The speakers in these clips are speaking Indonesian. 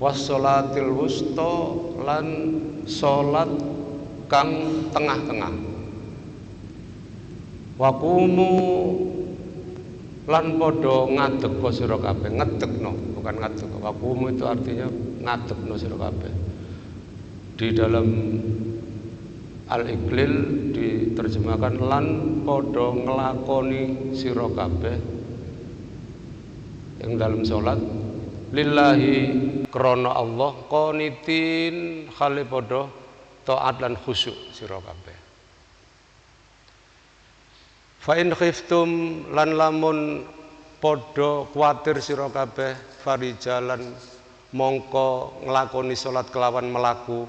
wassolatil wusta lan salat kang tengah-tengah. Waqumu lan padha ngadegna sira kabeh, ngedegno bukan ngadeg. Waqumu itu artinya ngadegna sira kabeh. Di dalam Al-Iqlil diterjemahkan lan padha nglakoni sira kabeh yang dalam salat lillahi krana Allah qanitin khali padha taat lan khusyuk sira kabeh. Fa in khiftum lan lamun padha kuwatir sira kabeh farijalan mongko nglakoni salat kelawan melaku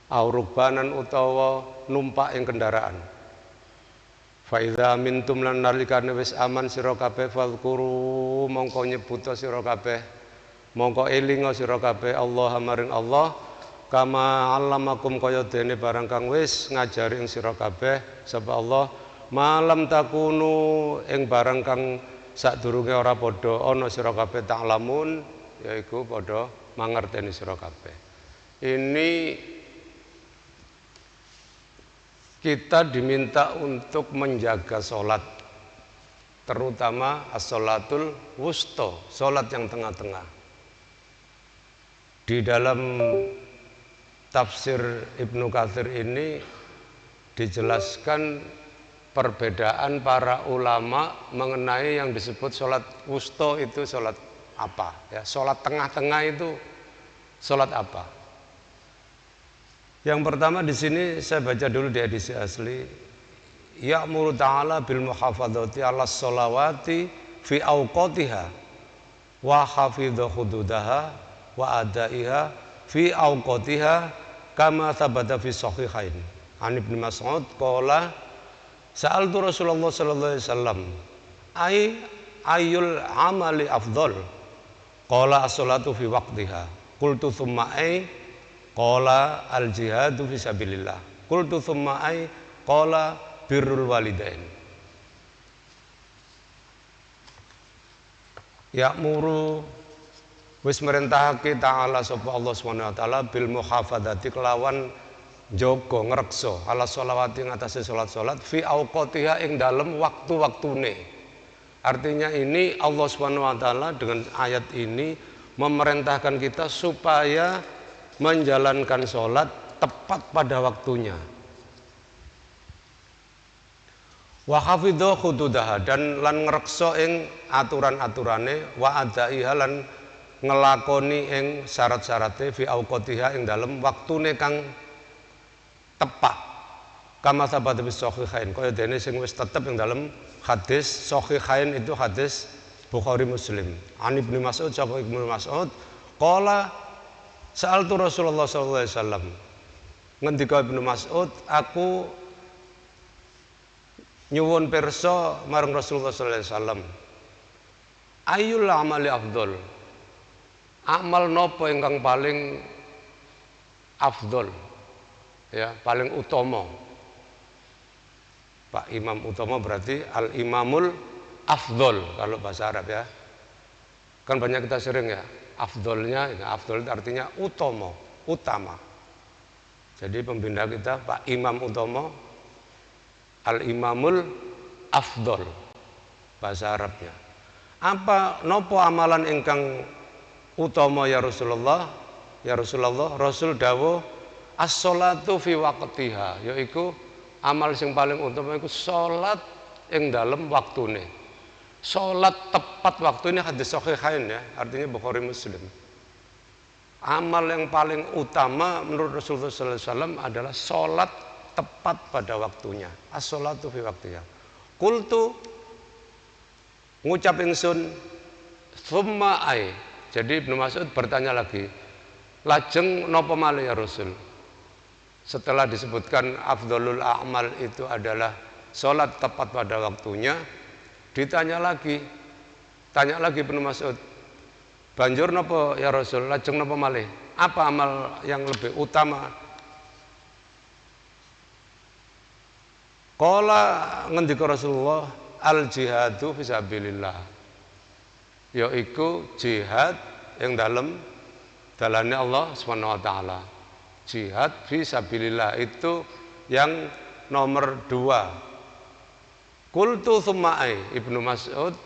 aurubanan utawa numpak ing kendaraan. Fa idza mintum lan nalikane wis aman sira kabeh fadhkuru mongko nyebuta sira kabeh mongko elinga sira kabeh Allah maring Allah kama allamakum kaya dene barang kang wis ngajari ing sira kabeh sapa Allah malam takunu ing barang kang sadurunge ora padha ana sira kabeh ta'lamun yaiku padha mangerteni sira kabeh. Ini kita diminta untuk menjaga sholat, terutama as-sholatul wusta, sholat yang tengah-tengah. Di dalam tafsir Ibnu Katsir ini dijelaskan perbedaan para ulama mengenai yang disebut sholat wusta itu sholat apa, ya, sholat tengah-tengah itu sholat apa. Yang pertama di sini saya baca dulu di edisi asli. Ya'muru ta'ala bil muhafadzati 'alas sholawati fi awqatiha wa hafidha hududaha wa adaiha fi awqatiha kama thabata fi sahihain. An Ibnu Mas'ud qala sa'altu Rasulullah sallallahu alaihi wasallam ayyul amali afdal? Qala as-sholatu fi waqtiha. Qultu thumma qala al-jihadu fi sabilillah. Qultu thumma qala birrul walidain. Ya'muru wis merintahake ta'ala sapa Allah Subhanahu wa taala bil muhafadzati kelawan jaga ngreksa ala sholawati ngatasé salat-salat fi auqatiha ing dalem waktu-waktune. Artinya ini Allah Subhanahu wa taala dengan ayat ini memerintahkan kita supaya menjalankan sholat tepat pada waktunya. Wa hafidha hududaha dan lan ngreksa ing aturan-aturane wa adaiha lan ngelakoni ing syarat-syarate fi auqatiha ing dalem waktune kang tepat. Kama sabata bis sahihain kaya dene sing wis tetep ing dalem hadis sahihain itu hadis Bukhari Muslim. An Ibnu Mas'ud sapa Ibnu Mas'ud qala sa'altu Rasulullah sallallahu alaihi wasallam. Ngendika Ibnu Mas'ud, aku nyuwun pirsa marang Rasulullah sallallahu alaihi wasallam. Ayyul amali afdol? Amal napa ingkang paling afdol? Ya, paling utama. Pak Imam utama berarti al-imamul afdol kalau bahasa Arab ya. Kan banyak kita sering ya. Afdolnya, afdol itu artinya utama. Jadi pembina kita Pak Imam Utomo Al-Imamul Afdol bahasa Arabnya. Apa nopo amalan ingkang utama ya Rasulullah? Ya Rasulullah, Rasul dawuh as-sholatu fi waqtiha, yaiku amal sing paling utama iku salat ing dalem waktune. Sholat tepat waktu ini hadis sahihain ya, artinya Bukhari Muslim. Amal yang paling utama menurut Rasulullah SAW adalah sholat tepat pada waktunya. As-sholatu fi waqtiha. Qultu ngucap ingsun thumma ai. Jadi Ibnu Mas'ud bertanya lagi, lajeng napa malih ya Rasul? Setelah disebutkan afdhalul a'mal itu adalah sholat tepat pada waktunya, ditanya lagi, tanya lagi Ibnu Mas'ud, banjur napa ya Rasul, lajeng napa malih? Apa amal yang lebih utama? Qala ngendika Rasulullah, al jihadu fisabilillah, yaiku jihad yang dalam dalane Allah Subhanahu wa taala. Jihad fi sabilillah itu yang nomor 2. Qultu tsumma ai, Ibnu Mas'ud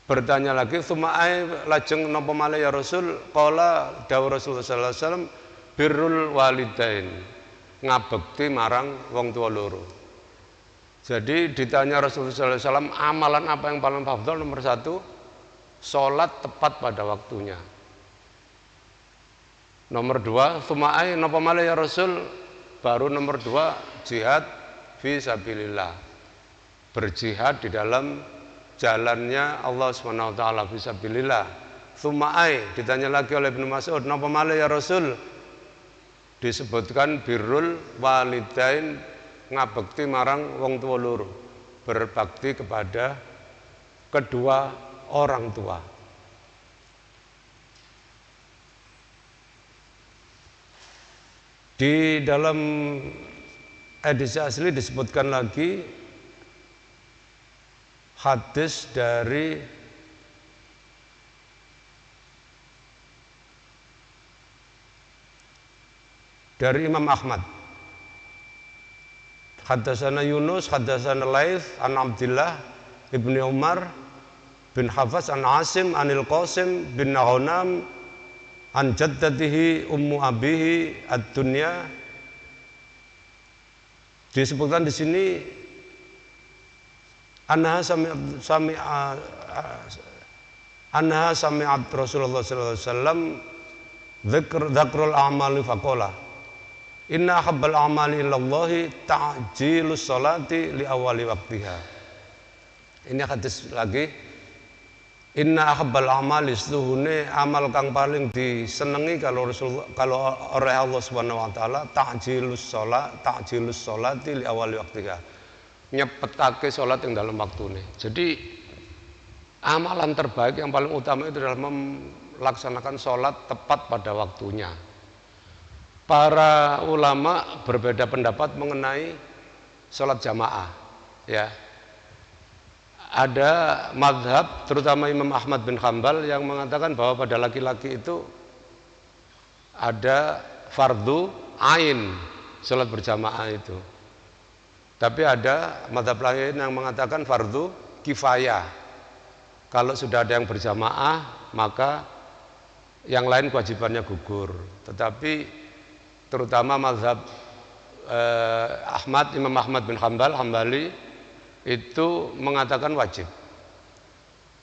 bertanya lagi, tsumma ai, lajeng napa malih ya Rasul? Qala dawuh Rasulullah sallallahu alaihi wasallam, birrul walidain, ngabekti marang wong tua loro. Jadi ditanya Rasulullah sallallahu alaihi wasallam, amalan apa yang paling afdal? Nomor 1, salat tepat pada waktunya. Nomor 2, tsumma ai, napa malih ya Rasul? Baru nomor 2, jihad fi sabilillah, berjihad di dalam jalannya Allah Subhanahu wa taala fi sabilillah. Tsumma ai, ditanya lagi oleh Ibnu Mas'ud, napa malih ya Rasul? Disebutkan birrul walidain, ngabekti marang wong tua loro, berbakti kepada kedua orang tua. Di dalam edisi asli disebutkan lagi hadis dari Imam Ahmad. Haddatsana Yunus, haddatsana Laits an Abdullah ibni Umar bin Hafs an Asim anil Qasim bin Nahonam an jaddatihi ummu abihi ad-dunya. Disebutkan di sini anha sami'at Rasulullah sallallahu alaihi wasallam dzikrul a'mali faqala inna habbal a'mali ilallahi ta'jilus sholati li awali waqtiha. Ini hadis lagi, inna habbal a'mali, setuhune amal kang paling disenengi kalau oleh Allah Subhanahu wa taala, ta'jilus sholati li awali waqtiha, nyepetake salat yang dalam waktune. Jadi amalan terbaik yang paling utama itu adalah melaksanakan salat tepat pada waktunya. Para ulama berbeda pendapat mengenai salat jamaah, ya. Ada mazhab terutama Imam Ahmad bin Hanbal yang mengatakan bahwa pada laki-laki itu ada fardu ain salat berjamaah itu. Tapi ada mazhab lain yang mengatakan fardu kifayah. Kalau sudah ada yang berjamaah, maka yang lain kewajibannya gugur. Tetapi terutama mazhab Imam Ahmad bin Hambali itu mengatakan wajib.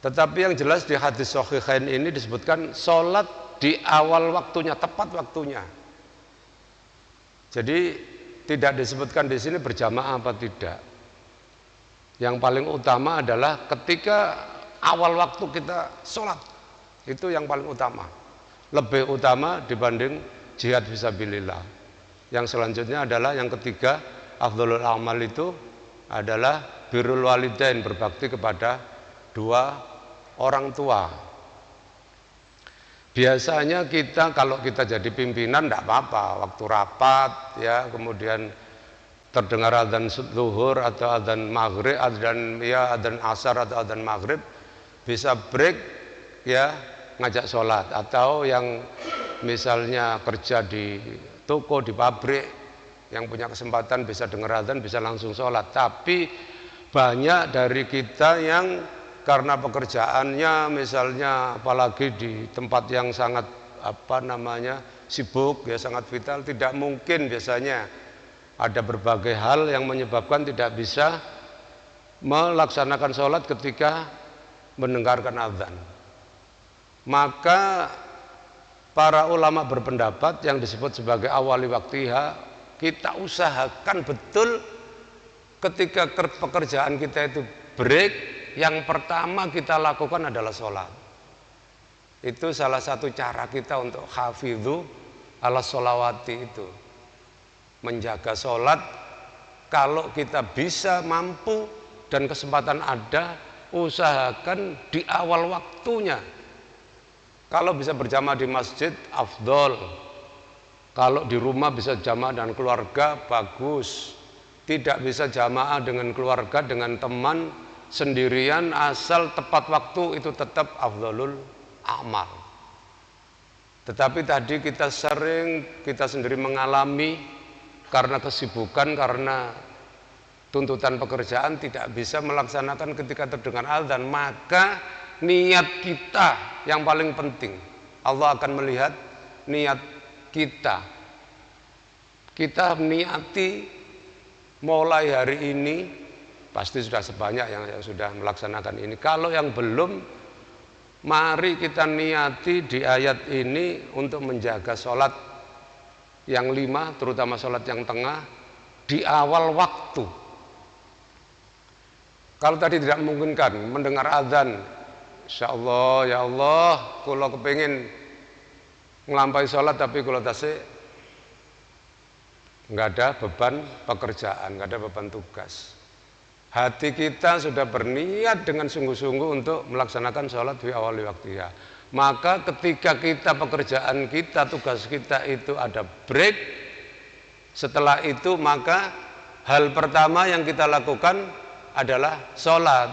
Tetapi yang jelas di hadis Shahihain ini disebutkan sholat di awal waktunya, tepat waktunya. Jadi tidak disebutkan di sini berjamaah apa tidak. Yang paling utama adalah ketika awal waktu kita sholat, itu yang paling utama, lebih utama dibanding jihad fisabilillah. Yang selanjutnya adalah yang ketiga, afdhalul amal itu adalah birrul walidain, berbakti kepada dua orang tua. Biasanya kita kalau kita jadi pimpinan tidak apa-apa, waktu rapat ya, kemudian terdengar adzan zuhur atau adzan maghrib, adzan asar atau adzan maghrib, bisa break ya, ngajak sholat. Atau yang misalnya kerja di toko, di pabrik, yang punya kesempatan bisa dengar adzan, bisa langsung sholat. Tapi banyak dari kita yang karena pekerjaannya misalnya apalagi di tempat yang sangat sibuk ya, sangat vital, tidak mungkin, biasanya ada berbagai hal yang menyebabkan tidak bisa melaksanakan sholat ketika mendengarkan adzan. Maka para ulama berpendapat yang disebut sebagai awali waktiha, kita usahakan betul ketika pekerjaan kita itu break, yang pertama kita lakukan adalah sholat. Itu salah satu cara kita untuk hafidhu ala sholawati, itu menjaga sholat. Kalau kita bisa, mampu dan kesempatan ada, usahakan di awal waktunya. Kalau bisa berjamaah di masjid, afdol. Kalau di rumah bisa jamaah dengan keluarga, bagus. Tidak bisa jamaah dengan keluarga, dengan teman, sendirian, asal tepat waktu, itu tetap afdolul amal. Tetapi tadi kita sendiri mengalami karena kesibukan, karena tuntutan pekerjaan tidak bisa melaksanakan ketika terdengar azan, maka niat kita yang paling penting. Allah akan melihat niat kita. Kita niati mulai hari ini, pasti sudah sebanyak yang sudah melaksanakan ini. Kalau yang belum, mari kita niati di ayat ini untuk menjaga sholat yang 5, terutama sholat yang tengah, di awal waktu. Kalau tadi tidak memungkinkan mendengar azan, insya Allah, ya Allah, kalau kepingin ngelampaui sholat tapi kalau tasik nggak ada beban pekerjaan, nggak ada beban tugas. Hati kita sudah berniat dengan sungguh-sungguh untuk melaksanakan sholat di awal waktunya. Maka ketika kita pekerjaan kita, tugas kita itu ada break, setelah itu maka hal pertama yang kita lakukan adalah sholat.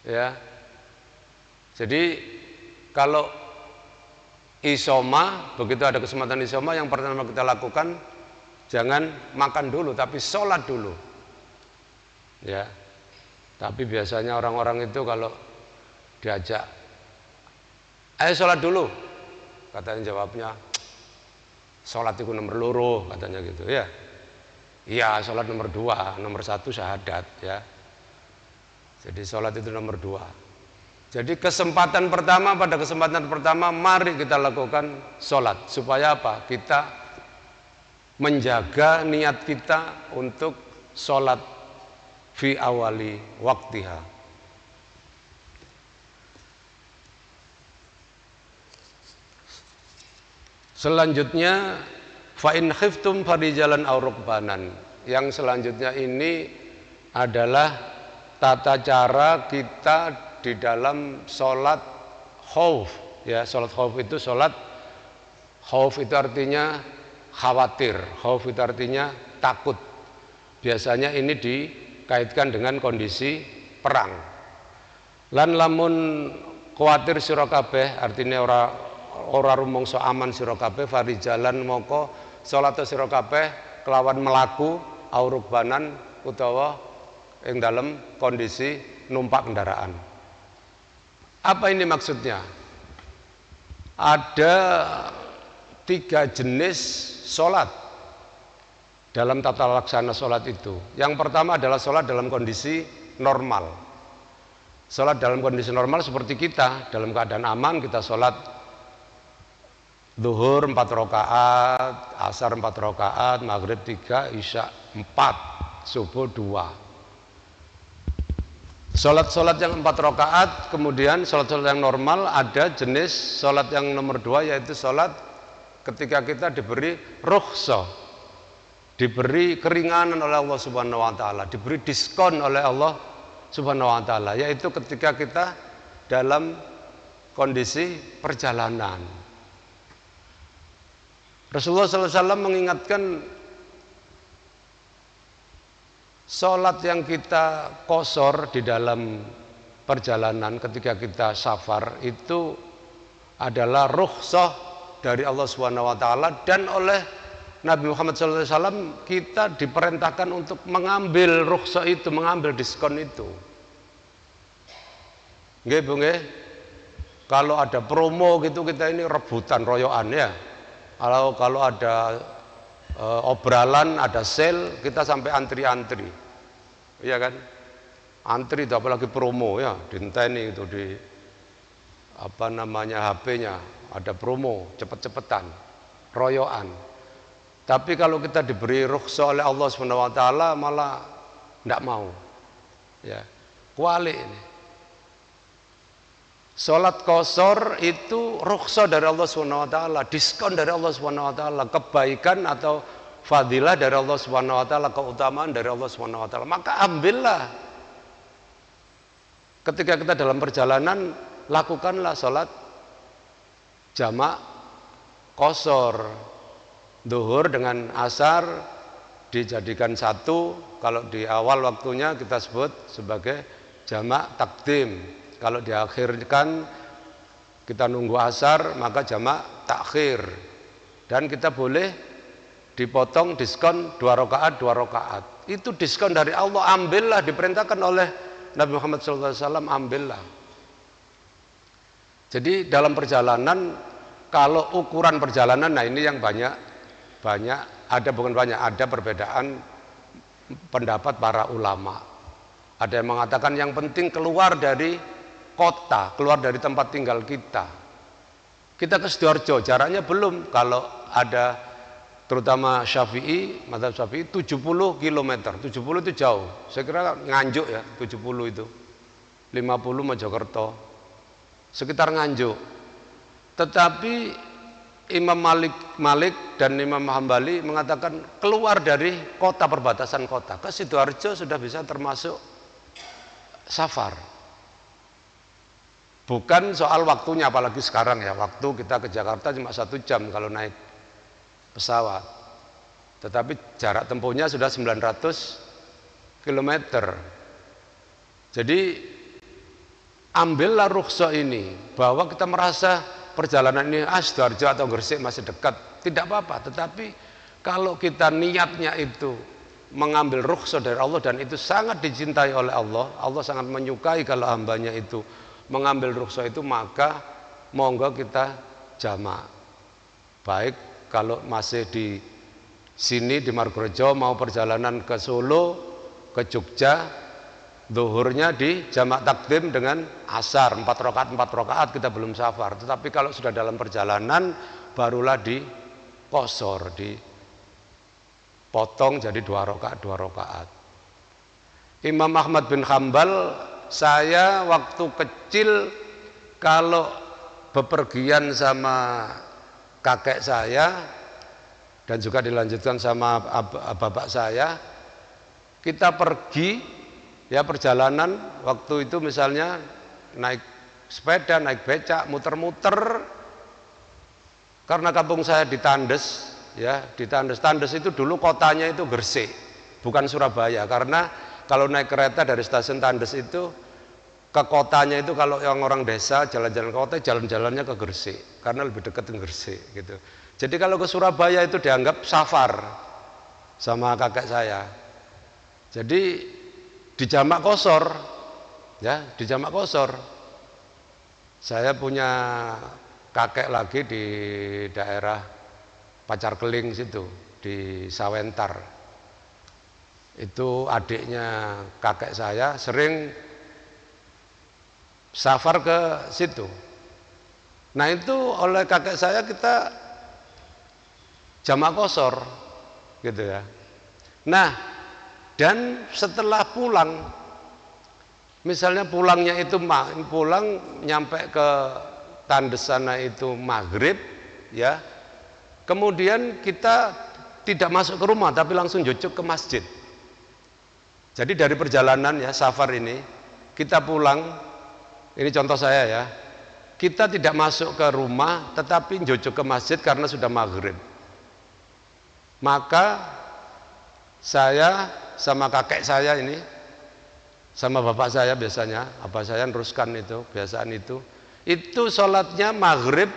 Ya, jadi kalau isoma, begitu ada kesempatan isoma, yang pertama kita lakukan jangan makan dulu, tapi sholat dulu. Ya, tapi biasanya orang-orang itu kalau diajak, ayo sholat dulu, katanya jawabnya, sholat itu nomor loro, katanya gitu ya. Iya, sholat nomor 2, nomor 1 syahadat ya. Jadi sholat itu nomor 2. Jadi pada kesempatan pertama mari kita lakukan sholat. Supaya apa? Kita menjaga niat kita untuk sholat fi awali waktiha. Selanjutnya fa in khiftum farijalan aw rukbanan. Yang selanjutnya ini adalah tata cara kita di dalam sholat khauf. Ya, sholat khauf itu khauf itu artinya khawatir, khauf itu artinya takut. Biasanya ini dikaitkan dengan kondisi perang. Lan lamun kuatir sira kabeh, artinya ora rumangsa aman sira kabeh, farijalan moko salat sira kabeh kelawan melaku aurukbanan utawa ing dalam kondisi numpak kendaraan. Apa ini maksudnya? Ada 3 jenis sholat dalam tata laksana sholat itu. Yang pertama adalah sholat dalam kondisi normal. Sholat dalam kondisi normal seperti kita, dalam keadaan aman kita sholat zuhur 4 rakaat, asar 4 rakaat, maghrib 3, isya 4, subuh 2. Sholat-sholat yang 4 rakaat, kemudian sholat-sholat yang normal, ada jenis sholat yang nomor 2, yaitu sholat ketika kita diberi rukhsah, diberi keringanan oleh Allah Subhanahu wa Ta'ala, diberi diskon oleh Allah Subhanahu wa Ta'ala, yaitu ketika kita dalam kondisi perjalanan. Rasulullah SAW mengingatkan sholat yang kita qashar di dalam perjalanan ketika kita safar itu adalah rukhsah dari Allah Subhanahu wa Ta'ala, dan oleh Nabi Muhammad SAW kita diperintahkan untuk mengambil rukhsah itu, mengambil diskon itu. Nggih Bu nggih. Kalau ada promo gitu kita ini rebutan royokan ya. Kalau ada obralan, ada sale, kita sampai antri-antri. Iya kan? Antri itu apalagi promo ya, dinteni itu di apa namanya HP-nya, ada promo, cepet-cepetan, royokan. Tapi kalau kita diberi rukhsah oleh Allah Subhanahu wa Ta'ala malah enggak mau. Ya. Kuali ini. Salat qashar itu rukhsah dari Allah Subhanahu wa Ta'ala, diskon dari Allah Subhanahu wa Ta'ala, kebaikan atau fadilah dari Allah Subhanahu wa Ta'ala, keutamaan dari Allah Subhanahu wa Ta'ala. Maka ambillah. Ketika kita dalam perjalanan, lakukanlah salat jamak qashar. Zuhur dengan asar dijadikan satu, kalau di awal waktunya kita sebut sebagai jamak takdim. Kalau diakhirkan kita nunggu asar maka jamak takhir, dan kita boleh dipotong diskon 2 rakaat. Itu diskon dari Allah, ambillah, diperintahkan oleh Nabi Muhammad SAW, ambillah. Jadi dalam perjalanan, kalau ukuran perjalanan, nah ini yang banyak ada perbedaan pendapat para ulama. Ada yang mengatakan yang penting keluar dari kota, keluar dari tempat tinggal kita. Kita ke Sidoarjo, jaraknya belum, kalau ada terutama Syafi'i, mazhab Syafi'i 70 km, 70 itu jauh. Saya kira Nganjuk ya, 70 itu. 50 Mojokerto. Sekitar Nganjuk. Tetapi Imam Malik dan Imam Hambali mengatakan keluar dari kota, perbatasan kota. Ke Sidoarjo sudah bisa termasuk safar. Bukan soal waktunya, apalagi sekarang ya, waktu kita ke Jakarta cuma 1 jam kalau naik pesawat. Tetapi jarak tempuhnya sudah 900 km. Jadi ambillah rukhsah ini, bahwa kita merasa perjalanan ini Sidoarjo atau Gresik masih dekat, tidak apa-apa. Tetapi kalau kita niatnya itu mengambil rukhsah dari Allah, dan itu sangat dicintai oleh Allah, Allah sangat menyukai kalau hambanya itu mengambil rukhsah itu, maka monggo kita jamak. Baik kalau masih di sini di Margorejo, mau perjalanan ke Solo, ke Jogja, zuhurnya di jamak takdim dengan asar 4 rakaat kita belum safar. Tetapi kalau sudah dalam perjalanan, barulah dikosor, dipotong jadi 2 rakaat. Imam Ahmad bin Hambal, saya waktu kecil kalau bepergian sama kakek saya dan juga dilanjutkan sama bapak saya, kita pergi ya perjalanan, waktu itu misalnya naik sepeda, naik becak, muter-muter, karena kampung saya di Tandes ya, di Tandes itu dulu kotanya itu Gresik, bukan Surabaya. Karena kalau naik kereta dari stasiun Tandes itu ke kotanya itu, kalau yang orang desa jalan-jalan ke kota, jalan-jalannya ke Gresik karena lebih dekat dengan Gresik gitu. Jadi kalau ke Surabaya itu dianggap safar sama kakek saya. Jadi dijamak kosor ya, dijamak kosor. Saya punya kakek lagi di daerah Pacar Keling situ, di Sawentar. Itu adiknya kakek saya sering safar ke situ. Nah itu oleh kakek saya kita jamak kosor gitu ya. Nah, dan setelah pulang, misalnya pulangnya itu pulang nyampe ke Tandes sana itu maghrib ya, kemudian kita tidak masuk ke rumah tapi langsung jujuk ke masjid. Jadi dari perjalanan ya safar ini, kita pulang, ini contoh saya ya, kita tidak masuk ke rumah tetapi jujuk ke masjid karena sudah maghrib. Maka saya sama kakek saya ini, sama bapak saya biasanya, abah saya neruskan itu, kebiasaan itu sholatnya maghrib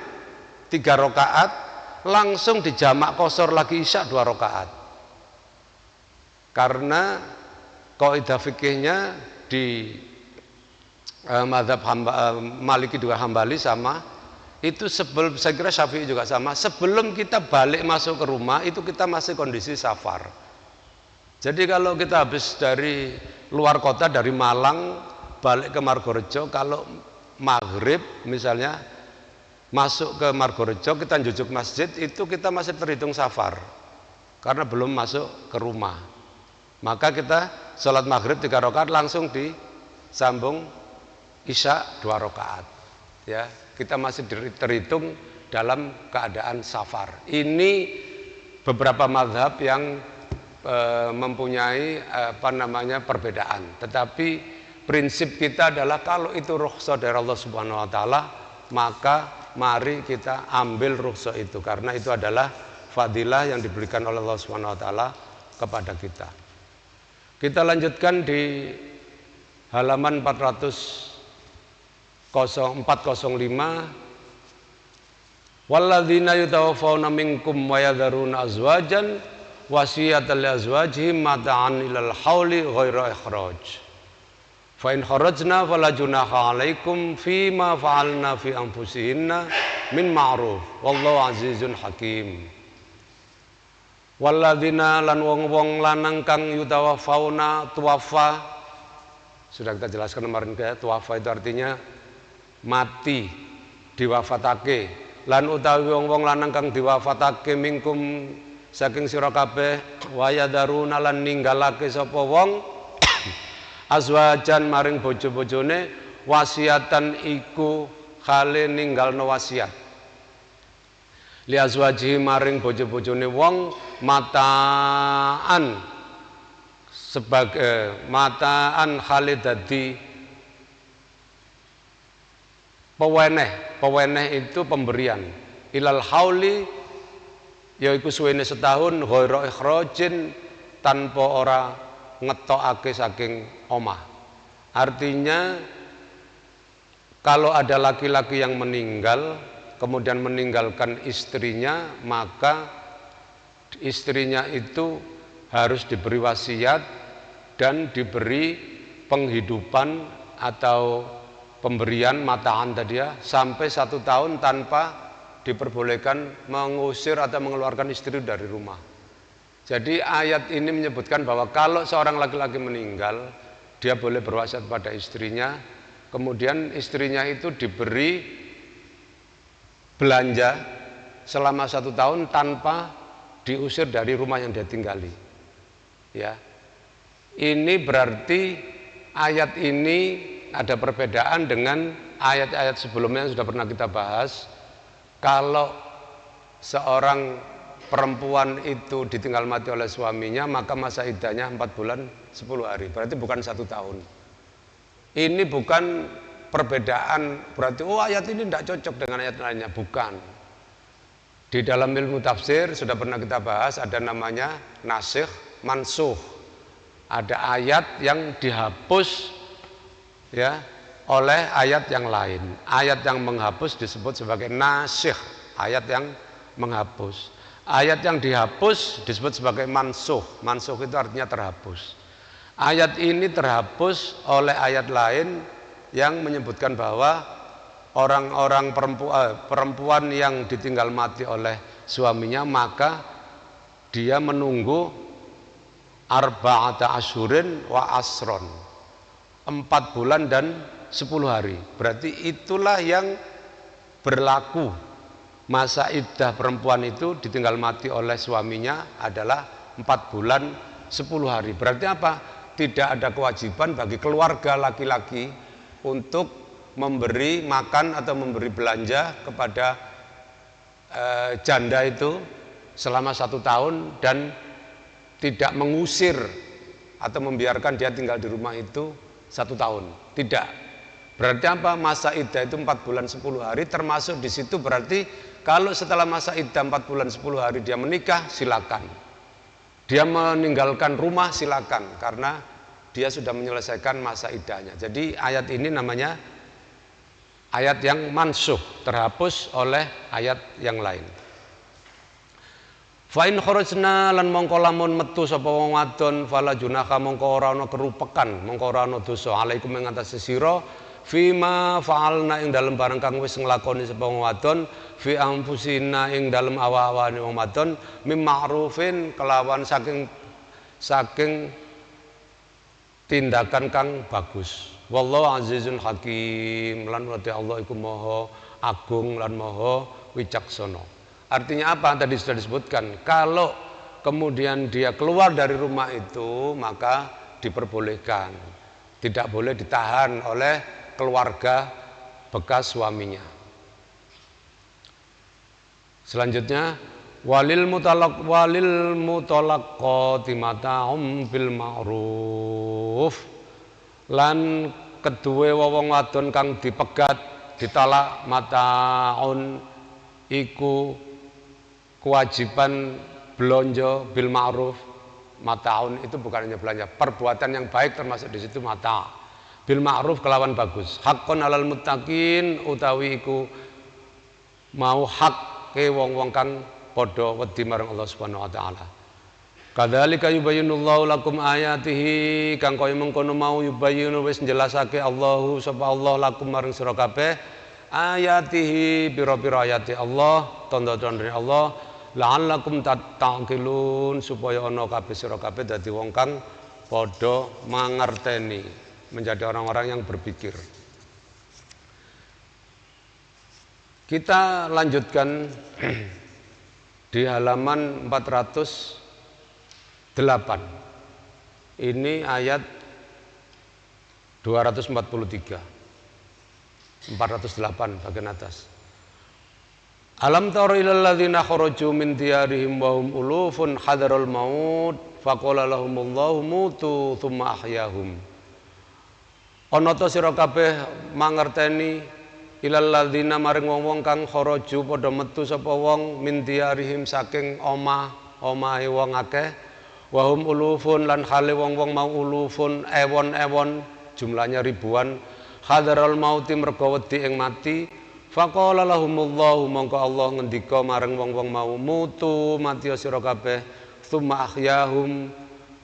3 rakaat, langsung dijamak kosor lagi isya 2 rakaat. Karena kaidah fikihnya di mazhab Maliki juga Hambali sama, itu sebelum, saya kira Syafi'i juga sama, sebelum kita balik masuk ke rumah itu kita masih kondisi safar. Jadi kalau kita habis dari luar kota, dari Malang balik ke Margorejo, kalau maghrib misalnya masuk ke Margorejo, kita jujuk masjid, itu kita masih terhitung safar karena belum masuk ke rumah. Maka kita sholat maghrib 3 rakaat langsung disambung isya 2 rakaat ya, kita masih terhitung dalam keadaan safar. Ini beberapa mazhab yang mempunyai perbedaan, tetapi prinsip kita adalah kalau itu rukhsah dari Allah Subhanahu wa taala, maka mari kita ambil rukhsah itu, karena itu adalah fadilah yang diberikan oleh Allah Subhanahu wa taala kepada kita. Kita lanjutkan di halaman 405 Walladzina yutawaffawna minkum wa yadharuna azwajan wasiyatan li azwajihim mata'an ilal hauli ghaira ikhraj. Fa in kharajna fala junaha 'alaikum fima fa'alna fi anfusihinna min ma'ruf wallahu azizun hakim. Walladzina lan wong-wong lanang kang yutawaffawna tuwafa, sudah kita jelaskan kemarin ya, tuwafa itu artinya mati, diwafatake. Lan utawi wong-wong lanang kang diwafatake mingkum saking sira kabeh wayadaruna lan ninggalake sapa wong azwajan maring bojo-bojone wasiatan iku khale ninggalno wasiat li azwaji maring bojo-bojone wong mataan sebagai mataan khale dadi peweneh itu pemberian ilal hauli yaiku suwene setahun ghaira ikhrajin tanpa ora ngetokake saking omah. Artinya kalau ada laki-laki yang meninggal kemudian meninggalkan istrinya, maka istrinya itu harus diberi wasiat dan diberi penghidupan atau pemberian mataan tadi ya, sampai 1 tahun tanpa diperbolehkan mengusir atau mengeluarkan istri dari rumah. Jadi ayat ini menyebutkan bahwa kalau seorang laki-laki meninggal, dia boleh berwasiat pada istrinya, kemudian istrinya itu diberi belanja selama 1 tahun tanpa diusir dari rumah yang dia tinggali. Ya, ini berarti ayat ini ada perbedaan dengan ayat-ayat sebelumnya yang sudah pernah kita bahas. Kalau seorang perempuan itu ditinggal mati oleh suaminya, maka masa iddahnya 4 bulan 10 hari, berarti bukan 1 tahun. Ini bukan perbedaan berarti ayat ini tidak cocok dengan ayat lainnya, bukan. Di dalam ilmu tafsir sudah pernah kita bahas, ada namanya nasikh mansukh. Ada ayat yang dihapus ya oleh ayat yang lain. Ayat yang menghapus disebut sebagai nasikh, ayat yang menghapus. Ayat yang dihapus disebut sebagai mansukh. Mansukh itu artinya terhapus. Ayat ini terhapus oleh ayat lain yang menyebutkan bahwa orang-orang perempuan yang ditinggal mati oleh suaminya, maka dia menunggu arba'ata asyhurin wa asron, 4 bulan dan 10 hari. Berarti itulah yang berlaku. Masa iddah perempuan itu ditinggal mati oleh suaminya adalah 4 bulan 10 hari. Berarti apa? Tidak ada kewajiban bagi keluarga laki-laki untuk memberi makan atau memberi belanja kepada janda itu selama 1 tahun dan tidak mengusir atau membiarkan dia tinggal di rumah itu 1 tahun. Tidak. Berarti apa? Masa iddah itu 4 bulan 10 hari, termasuk di situ berarti kalau setelah masa iddah 4 bulan 10 hari dia menikah, silakan. Dia meninggalkan rumah, silakan, karena dia sudah menyelesaikan masa iddahnya. Jadi ayat ini namanya ayat yang mansukh, terhapus oleh ayat yang lain. Fa in kharajna lan mongko lamun metu sapa wong wadon fala junaha mongko ora ana kerupekan, mongko ora ana dosa alaikum ing atase sira fima fa'alna ing dalem barang kang wis nglakoni sapa wong wadon fi anfusina ing dalem awa-awane wong wadon mim ma'rufin kelawan saking tindakan kang bagus. Wallahu azizun hakim, lan wati Allah iku maha agung lan maha wicaksana. Artinya apa? Tadi sudah disebutkan, kalau kemudian dia keluar dari rumah itu maka diperbolehkan, tidak boleh ditahan oleh keluarga bekas suaminya. Selanjutnya walil mutalaqqati mata'um bil ma'ruf, lan kedue wong wadon kang dipegat ditalak mata'un iku kewajiban belanja bil ma'ruf. Mata'un itu bukan hanya belanja, perbuatan yang baik termasuk di situ mata'. Bil ma'ruf kelawan bagus. Haqqun alal muttaqin utawi iku mau hak nyelahake wong-wong kang padha wedi marang Allah Subhanahu wa taala. Kadzalika yubayyinullahu lakum ayatihi, kang kaya mengkono mau yubayyinu wis njelasake Allahu sapa Allah lakum marang sira kabeh ayatihi pira-pira ayati Allah, tanda-tandane Allah, la'allakum tattaqilun, supaya ana kabeh sira kabeh dadi wong kang padha mangerteni, menjadi orang-orang yang berpikir. Kita lanjutkan di halaman 408. Ini ayat 243. 408 bagian atas. Alam tara ilal ladzina kharaju min diyarihim wa hum ulufun hadarul maut faqala lahumullahu mutu tsumma ahyahum. Ana ta sira kabeh mangerteni ilal ladzina maring wong-wong kang kharaju padha metu sapa wong min diyarihim saking omahe wong akeh. Wahum ulufun lan hale wong-wong mau ulufun ewon-ewon jumlahnya ribuan hadarul mauti mergo wedi ing mati faqala lahumullahu mongko Allah ngendika marang wong-wong mau mutu mati sira kabeh tsumma ahyahum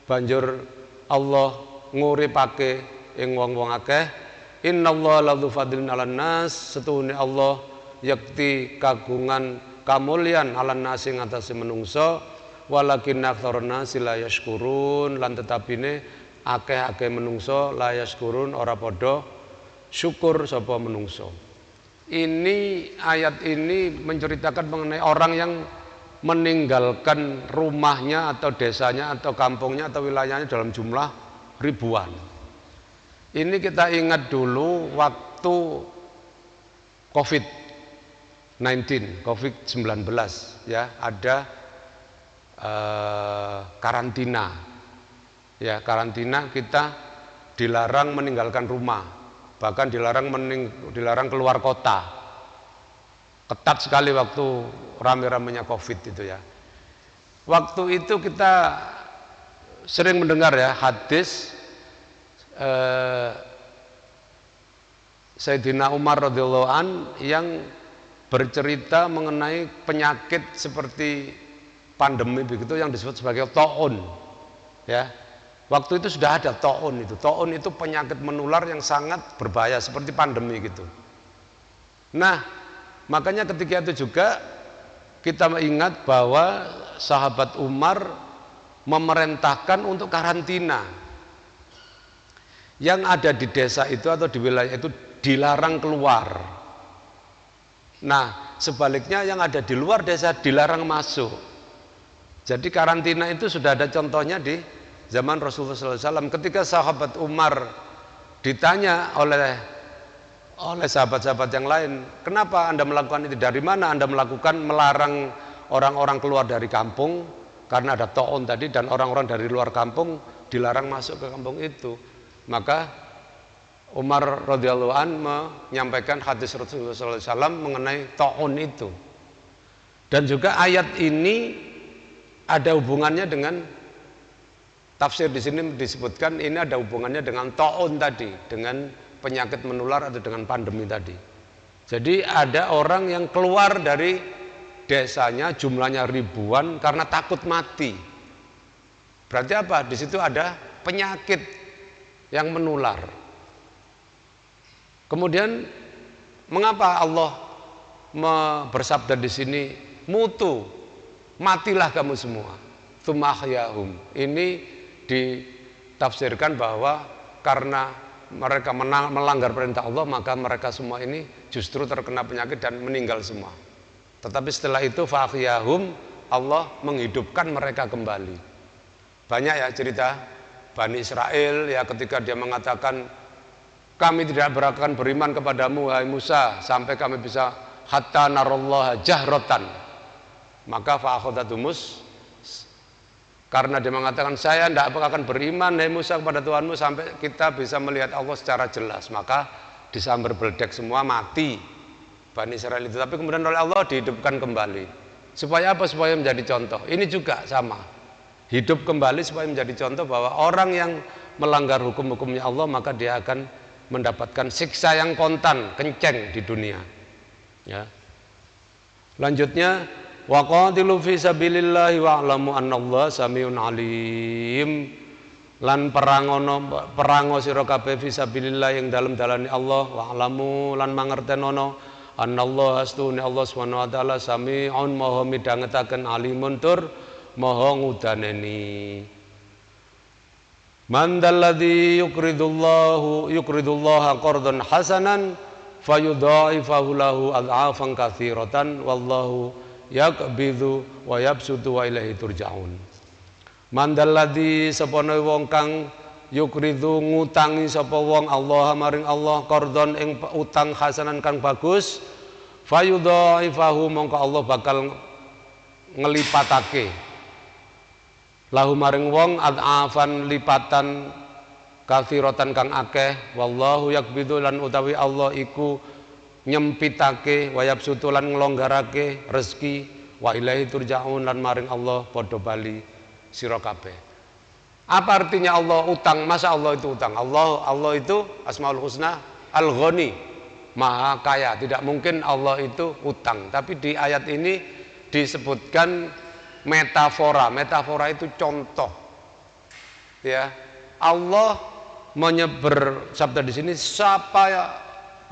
banjur Allah nguripake ing wong-wong akeh innallaha ladzu fadlin 'alan nas setuhune Allah yakti kagungan kamulyan 'alan nas ing atase menungso walakin aktsarun nasi la yashkurun lan tetapine akeh-akeh menungso la yashkurun ora padha syukur sapa menungso. Ini ayat ini menceritakan mengenai orang yang meninggalkan rumahnya atau desanya atau kampungnya atau wilayahnya dalam jumlah ribuan. Ini kita ingat dulu waktu COVID-19 ya, ada karantina. Ya, karantina kita dilarang meninggalkan rumah, bahkan dilarang keluar kota. Ketat sekali waktu rame-ramenya COVID itu ya. Waktu itu kita sering mendengar ya hadis Sayyidina Umar radhiyallahu an yang bercerita mengenai penyakit seperti pandemi begitu yang disebut sebagai taun. Ya. Waktu itu sudah ada taun itu. Taun itu penyakit menular yang sangat berbahaya seperti pandemi gitu. Nah, makanya ketika itu juga kita ingat bahwa sahabat Umar memerintahkan untuk karantina. Yang ada di desa itu atau di wilayah itu dilarang keluar. Nah, sebaliknya yang ada di luar desa dilarang masuk. Jadi karantina itu sudah ada contohnya di zaman Rasulullah SAW. Ketika sahabat Umar ditanya oleh sahabat-sahabat yang lain, kenapa Anda melakukan itu? Dari mana Anda melakukan melarang orang-orang keluar dari kampung? Karena ada ta'un tadi dan orang-orang dari luar kampung dilarang masuk ke kampung itu. Maka Umar radhiyallahu an menyampaikan hadis Rasulullah SAW mengenai ta'un itu. Dan juga ayat ini ada hubungannya dengan tafsir di sini disebutkan ini ada hubungannya dengan ta'un tadi, dengan penyakit menular atau dengan pandemi tadi. Jadi ada orang yang keluar dari desanya jumlahnya ribuan karena takut mati. Berarti apa? Di situ ada penyakit yang menular. Kemudian mengapa Allah bersabda di sini mutu, matilah kamu semua. Tsumma ahyahum. Ini ditafsirkan bahwa karena mereka melanggar perintah Allah, maka mereka semua ini justru terkena penyakit dan meninggal semua. Tetapi setelah itu fa ahyahum, Allah menghidupkan mereka kembali. Banyak ya cerita Bani Israel ya, ketika dia mengatakan kami tidak akan beriman kepadamu wahai Musa sampai kami bisa hatta narallaha jahratan. Maka fa'akhadhatumus, karena dia mengatakan saya tidak akan beriman wahai Musa kepada Tuhanmu sampai kita bisa melihat Allah secara jelas, maka disambar beledek semua, mati Bani Israel itu. Tapi kemudian oleh Allah dihidupkan kembali. Supaya apa? Supaya menjadi contoh. Ini juga sama, hidup kembali supaya menjadi contoh bahwa orang yang melanggar hukum-hukumnya Allah maka dia akan mendapatkan siksa yang kontan, kenceng di dunia. Ya. Lanjutnya, wa qatilu fi sabilillahi wa'lamu annallaha samiun alim. Lan perango sira kabeh fi sabilillah ing dalem dalane Allah, wa'lamu lan mangertenono annallaha astune Allah Subhanahu wa taala samiun maha midhangetaken alimun tur maha ngudaneni. Man dalladzi yuqridullaha qardan hasanan fayudha'ifahu lahu ad'afan katsiratan wallahu yaqbidu wa yabsutu wa ilaihi turja'un. Mandalladzi sapana wong kang yukridu ngutangi sapa wong Allah maring Allah qardon ing utang hasanan kang bagus fayudha'ifahu mongko Allah bakal ngelipatake lahu maring wong ad'afan lipatan kathiratan kang akeh wallahu yakbidu lan utawi Allah iku nyempitake wayab sutulan nglonggarake rezeki wa ilaihi turja'un lan maring Allah padha bali sira kabeh. Apa artinya Allah utang? Masa Allah itu utang? Allah itu Asmaul Husna Al-Ghani, Maha Kaya. Tidak mungkin Allah itu utang. Tapi di ayat ini disebutkan metafora. Metafora itu contoh. Ya. Allah bersabda di sini, siapa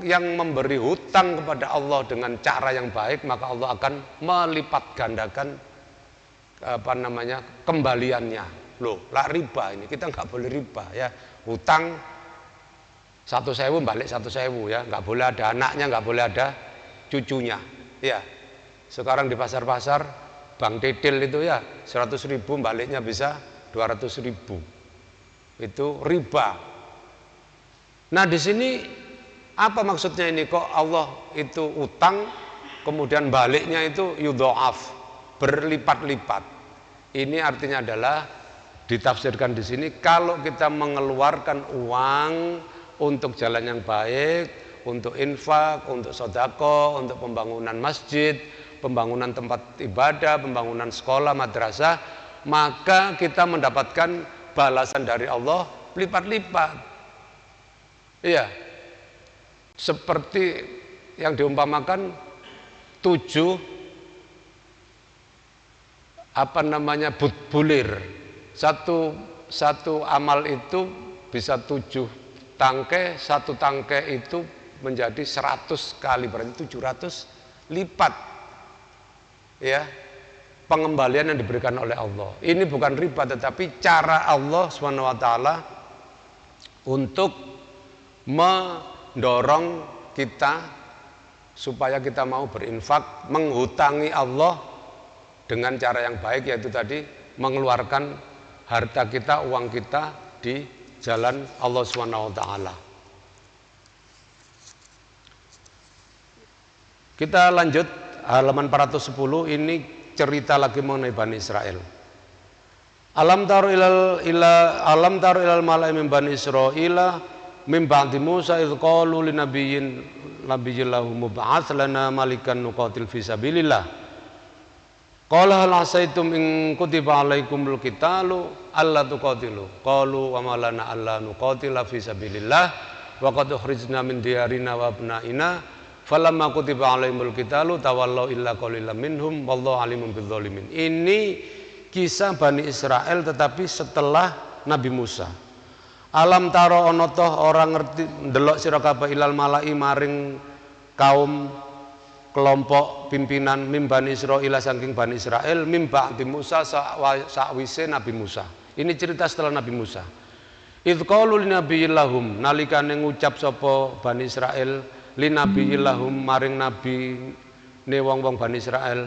yang memberi hutang kepada Allah dengan cara yang baik, maka Allah akan melipat gandakan kembaliannya. Loh, lah riba ini, kita nggak boleh riba ya. Hutang 1.000 balik 1.000 ya, nggak boleh ada anaknya, nggak boleh ada cucunya. Ya, sekarang di pasar-pasar Bang Titil itu ya 100.000 baliknya bisa 200.000. Itu riba. Nah di sini apa maksudnya ini, kok Allah itu utang kemudian baliknya itu yudha'af, berlipat-lipat. Ini artinya adalah ditafsirkan di sini kalau kita mengeluarkan uang untuk jalan yang baik, untuk infak, untuk sedekah, untuk pembangunan masjid, pembangunan tempat ibadah, pembangunan sekolah, madrasah, maka kita mendapatkan balasan dari Allah lipat-lipat. Iya, seperti yang diumpamakan 7 bulir. Satu amal itu bisa 7 tangkai, 1 tangkai itu menjadi 100 kali, berarti 700 lipat. Ya, pengembalian yang diberikan oleh Allah. Ini bukan riba, tetapi cara Allah SWT untuk mendorong kita supaya kita mau berinfak, menghutangi Allah dengan cara yang baik, yaitu tadi mengeluarkan harta kita, uang kita di jalan Allah SWT. Kita lanjut halaman 410, ini cerita lagi mengenai Bani Israel. Alam taru ilal mala'i min Bani Israila min ba'di Musa idh qalu linabiyyin lahu mub'ats lana malikan nuqatil fi sabilillah. Qala hal asaitum in kutiba alaikumul qitalu alla tuqatilu. Qalu wa ma lana alla nuqatila fi sabilillah wa qad ukhrijna min diyarina wa abnaina falamma kutiba alaihimul qitalu tawallaw illa qalilan minhum wallahu alimun bidzalimin. Ini kisah Bani Israel tetapi setelah Nabi Musa. Alam taro ana toh orang ngerti ndelok sira kabeh ilal malai maring kaum kelompok pimpinan mim Bani Israil saking Bani Israel mim ba'di Musa sakwise Nabi Musa. Ini cerita setelah Nabi Musa. Idz qalu linabiyillahum nalikane ngucap sapa Bani Israel linabiyillahum maring nabi ne wong-wong Bani Israel,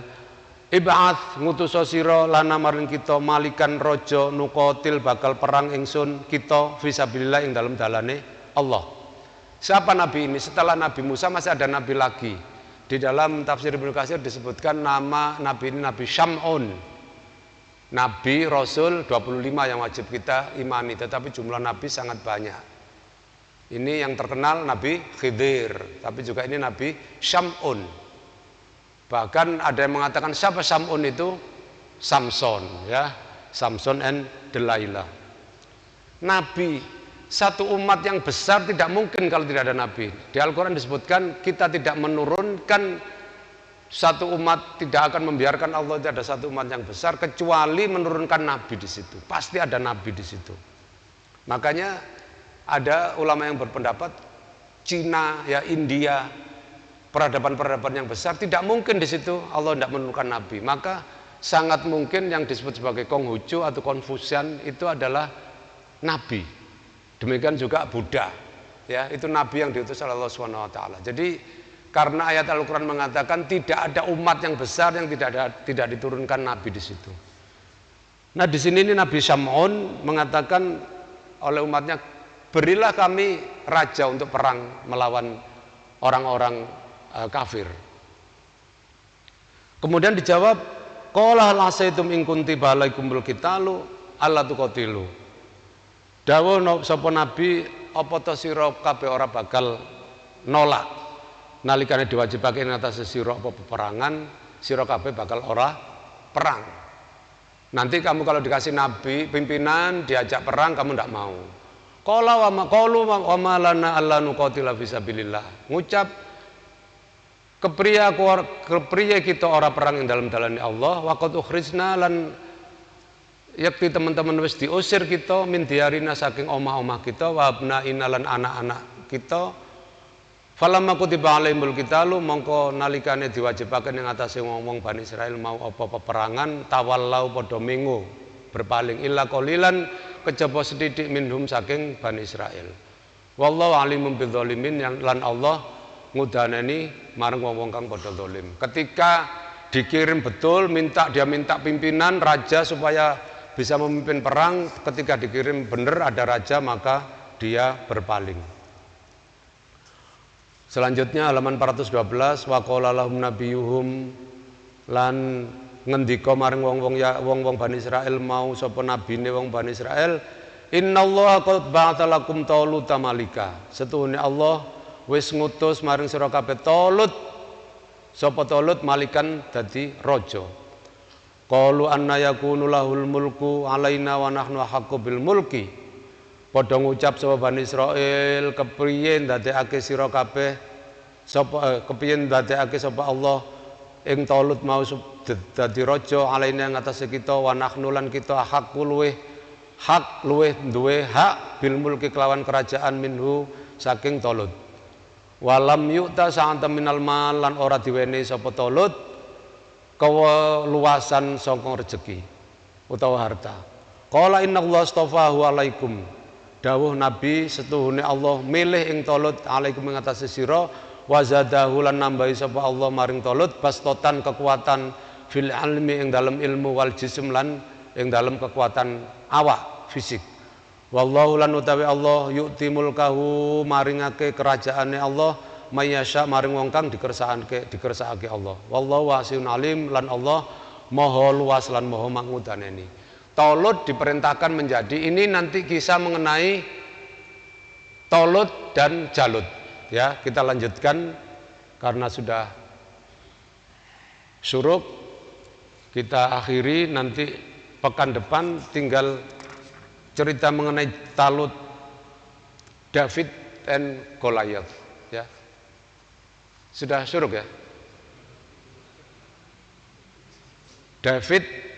ib'ats ngutus sira lana maring kita malikan raja nuqatil bakal perang ingsun kita fisabilillah ing dalam dalane Allah. Siapa nabi ini? Setelah Nabi Musa masih ada nabi lagi. Di dalam tafsir Ibnu Katsir disebutkan nama nabi ini Nabi Syam'un. Nabi Rasul 25 yang wajib kita imani, tetapi jumlah nabi sangat banyak. Ini yang terkenal Nabi Khidir, tapi juga ini Nabi Syam'un. Bahkan ada yang mengatakan siapa Syam'un itu? Samson, ya, Samson and Delilah. Nabi, satu umat yang besar tidak mungkin kalau tidak ada nabi. Di Al-Quran disebutkan kita tidak menurunkan satu umat tidak akan membiarkan Allah itu ada satu umat yang besar kecuali menurunkan nabi di situ. Pasti ada nabi di situ. Makanya ada ulama yang berpendapat Cina, ya India, peradaban-peradaban yang besar tidak mungkin di situ Allah tidak menurunkan nabi. Maka sangat mungkin yang disebut sebagai Konghucu atau Konfusian itu adalah nabi. Demikian juga Buddha, ya itu nabi yang diutus oleh Allah Subhanahu wa taala. Jadi karena ayat Al-Qur'an mengatakan tidak ada umat yang besar yang tidak diturunkan nabi di situ. Nah, di sini ini Nabi Syam'un mengatakan oleh umatnya, berilah kami raja untuk perang melawan orang-orang kafir. Kemudian dijawab, qala hal asaitum in kuntiba alaikumul qitalu alla tuqatilu. Dawuh sapa nabi, apa to sira kabeh ora bakal nolak nalikane diwajibake ing atase sira apa peperangan, sira kabeh bakal ora perang. Nanti kamu kalau dikasih nabi pimpinan diajak perang kamu ndak mau. Qala wa maqalu wa ma lana alla nuqatila fisabilillah. Ngucap kepriye kita ora perang ing dalam dalane Allah wa qad ukhrijna lan yakti teman-teman wis diusir kita min diarina saking omah-omah kita wa abnaina lan anak-anak kita. Falamma kutiba alaihimul qitalu mongko nalikane diwajibake ning atase wong-wong Bani Israil mau apa peperangan tawallau padha mengo berpaling illa qalilan kejaba sedidik minhum saking Bani Israil. Wallahu alimum bidzalimin lan Allah ngudanani marang wong-wong kang padha zalim. Ketika dikirim betul dia minta pimpinan raja supaya bisa memimpin perang, ketika dikirim benar ada raja maka dia berpaling. Selanjutnya halaman 412 wa qala lahum nabiyuhum lan ngendika maring wong-wong Bani Israil mau sapa nabine wong Bani Israil, innallaha qad ba'atha lakum taluta malika. Setuhune Allah wis ngutus maring sira kabeh Talut. Sapa Talut malikan dadi raja. Qalu anna yakunu lahul mulku alaina wa nahnu haqqu bil mulki. Padha ngucap sapa Bani Israil, kepriye ndadekake sira kabeh kepriye ndadekake sapa Allah ing Talut mau dadi raja alaina ing atase kita wa nahnu lan kita haqqu luweh duwe hak bil mulki kelawan kerajaan minhu saking Talut. Walam yu'ta sa'atan minal mal lan ora diwenehi sapa Talut keluasan sangka rezeki utawa harta. Qala innallaha astafahu alaikum. Dawuh Nabi setuhune Allah milih ing Talut alaikum ing atase sira wa zadahu lan nambahi sapa Allah maring Talut bastotan kekuatan fil ilmi ing dalam ilmu wal jism lan ing dalam kekuatan awak fisik. Wallahu lan utawi Allah yu'ti mulkahu maringake kerajaane Allah mayasya maring wong kang dikersakake Allah. Wallahu wasiun alim lan Allah maha luas lan maha mangudaneni. Talut diperintahkan menjadi, ini nanti kisah mengenai Talut dan Jalut. Ya, kita lanjutkan karena sudah syuruk. Kita akhiri nanti pekan depan tinggal cerita mengenai Talut, David dan Goliath. Ya. Sudah syuruk ya? David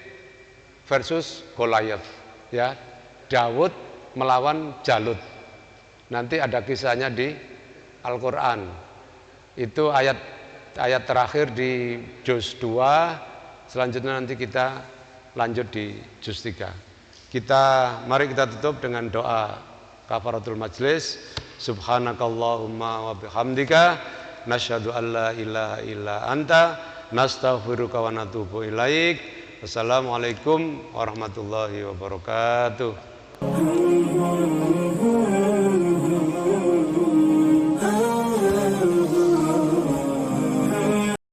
versus Goliath, ya. Daud melawan Jalut. Nanti ada kisahnya di Al-Qur'an. Itu ayat terakhir di juz 2. Selanjutnya nanti kita lanjut di juz 3. Mari kita tutup dengan doa kafaratul majlis. Subhanakallahumma wa bihamdika nasyhadu an la ilaha illa anta nastaghfiruka wa natubu ilaik. Wassalamualaikum warahmatullahi wabarakatuh.